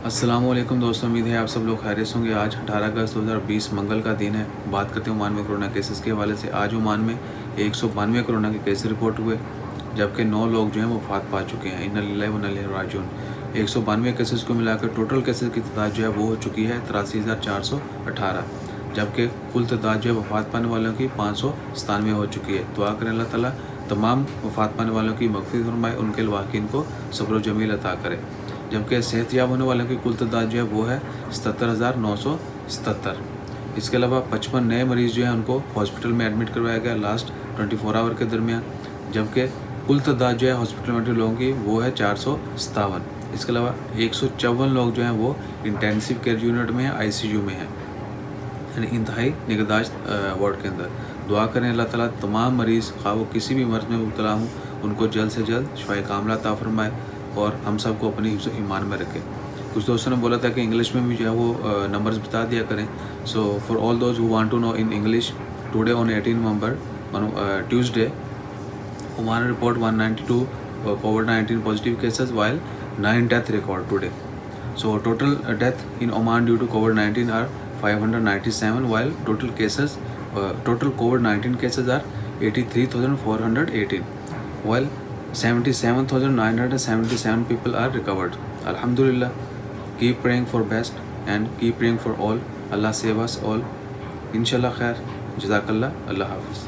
السلام علیکم دوستوں، امید ہے آپ سب لوگ خیریت ہوں گے۔ آج 18 اگست 2020 منگل کا دن ہے۔ بات کرتے ہیں عمان میں کرونا کیسز کے حوالے سے۔ آج عمان میں 192 کرونا کے کیس رپورٹ ہوئے، جبکہ 9 لوگ جو ہیں وہ وفات پا چکے ہیں۔ انا للہ و انا الیہ راجعون۔ 192 کیسز کو ملا کر ٹوٹل کیسز کی تعداد جو ہے وہ ہو چکی ہے 83,418، جبکہ کل تعداد جو ہے وفات پانے والوں کی 597 ہو چکی ہے۔ دعا کریں اللہ تعالیٰ تمام وفات پانے والوں کی مغفرت فرمائے، ان کے لواحقین کو صبر و جمیل عطا کرے، جبکہ صحت یاب ہونے والوں کی کل تعداد جو ہے وہ ہے 77,977۔ اس کے علاوہ 55 نئے مریض جو ہیں ان کو ہاسپٹل میں ایڈمٹ کروایا گیا لاسٹ 24 آور کے درمیان، جبکہ کل تعداد جو ہے ہاسپٹل میں ایڈمٹ لوگوں کی وہ ہے 457۔ اس کے علاوہ 154 لوگ جو ہیں وہ انٹینسیو کیئر یونٹ میں ہیں، ICU میں ہیں، یعنی انتہائی نگہداشت وارڈ کے اندر۔ دعا کریں اللہ تعالیٰ تمام مریض خواہ وہ کسی بھی مرض میں مبتلا ہوں ان کو جلد سے جلد شفائے کاملہ عطا فرمائے اور ہم سب کو اپنی حفظ و ایمان میں رکھے۔ کچھ دوستوں نے بولا تھا کہ انگلش میں بھی جو ہے وہ نمبرز بتا دیا کریں۔ So for all those who want to know in English, today on 18 November Tuesday, Oman report 192 COVID-19 positive cases while 9 death record today. So total death in Oman due to COVID-19 are 597, while total COVID-19 cases are 83,418, while 77,977 people are recovered. Alhamdulillah. Keep praying for best and keep praying for all. Allah save us all. Inshallah khair. Jazakallah. Allah Hafiz.